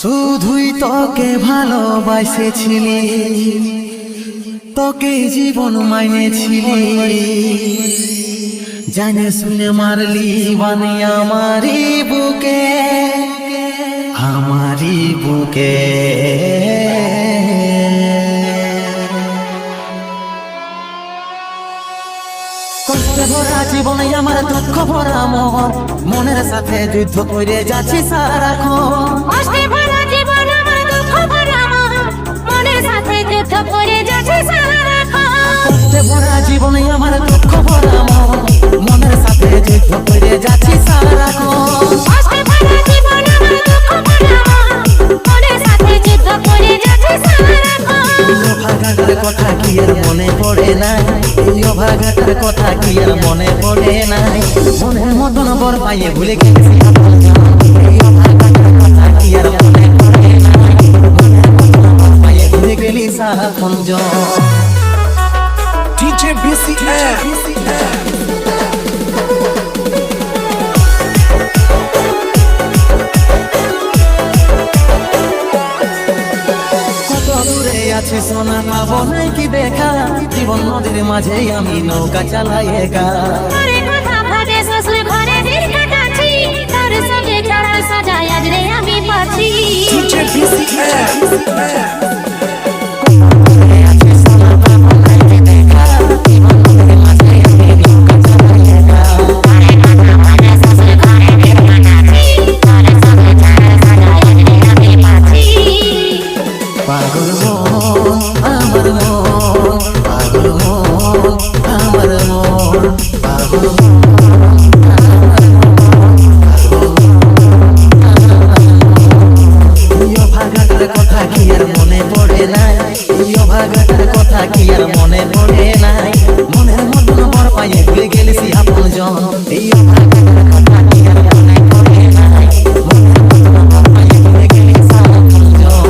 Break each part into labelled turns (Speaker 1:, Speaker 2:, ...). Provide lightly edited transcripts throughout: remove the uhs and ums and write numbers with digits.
Speaker 1: শুধুই তোকে ভালোবাসেছিলি, তোকে জীবন মাইনেছিলি, জানে শুনে মারলি বানি আমারি বুকে, আমারি বুকে। কষ্টে ভরা জীবনে আমার দুঃখ ভরা মন, মনের সাথে যুদ্ধ করে যাচ্ছি সারাক্ষণ।
Speaker 2: কষ্টে ভরা জীবন আমার দুঃখ ভরা মন, মনের সাথে যুদ্ধ করে যাচ্ছি সারাক্ষণ।
Speaker 1: কষ্টে ভরা জীবনে আমার দুঃখ ভরা মন, মনের সাথে যুদ্ধ করে যাচ্ছি সারাক্ষণ।
Speaker 2: কষ্টে ভরা জীবন আমার দুঃখ ভরা মন, মনের সাথে যুদ্ধ করে যাচ্ছি সারাক্ষণ।
Speaker 1: ভাগাটার কথা কি আর মনে পড়ে নাই, এই অভাগাটার কথা কি আর মনে পড়ে নাই। মনের মতন বর পাইয়ে ভুলে গেছি এই অভাগাটার কথা কি আর মনে পড়ে নাই। মনের মতন বর পাইয়ে ভুলে গেলি সারাক্ষণ।
Speaker 3: DJ BCF
Speaker 1: আছে সোনা পাবো নাই কি দেখা, জীবন নদীর মাঝে আমি নৌকা চালাই একা।
Speaker 2: ঘরে কথা ভাবে শ্বশুর ঘরে দিন কাটাচ্ছি, তার সঙ্গে চারা সাজায় আজ রে আমি পাচ্ছি।
Speaker 3: DJ BCF
Speaker 1: আছে সোনা পাবো নাই কি দেখা, জীবন নদীর মাঝে আমি নৌকা চালাই একা।
Speaker 2: ঘরে কথা ভাবে শ্বশুর ঘরে দিন কাটাচ্ছি, তার সঙ্গে চারা সাজায় আজ রে আমি পাচ্ছি।
Speaker 1: পাগল মন আমার মন, পাগল মন আমার মন, পাগল ভাগাটার কথা কি আর মনে পড়ে নাই, ভাগাটার কথা কি আর মনে পড়ে নাই। মনের মতন বর পাইয়ে ভুলে গেলেছি আপন জন, এই ভাগাটার কথা কি আর মনে পড়ে নাই। মনের মতন বর পাইয়ে ভুলে গেলেছি আপন জন।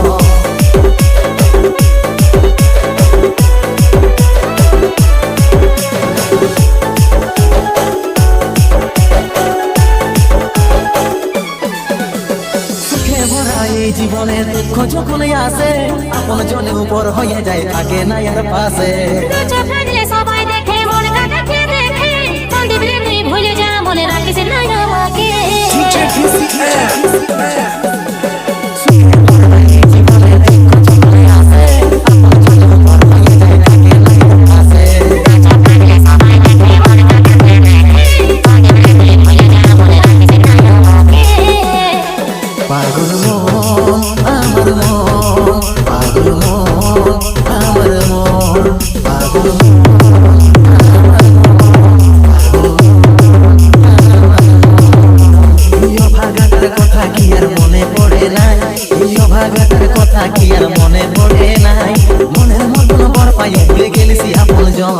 Speaker 1: এই জীবনের দুঃখ যখন আসে, আপন জনের উপর হয়ে যায় থাকে না আর পাশে।
Speaker 2: সবাই দেখে মন কাটাকে দেখে, ভুলে যা মনে রাখিস না আমাকে।
Speaker 3: DJ BCF
Speaker 1: জীবনের দুঃখ যখন আসে, আপন জনের উপর হয়ে যায় থাকে না আর পাশে।
Speaker 2: সবাই দেখে মন কাটাকে দেখে, ভুলে যা মনে রাখিস না আমাকে।
Speaker 1: পাগল মন আমার মন, পাগল মন আমার মন, পাগল মন আমার মন। ভাগাটার কথা কি আর মনে পড়ে নাই, ভাগাটার কথা কি আর মনে পড়ে নাই। মনের মতন বর পাইয়ে ভুলে গেলেছি আপন জন।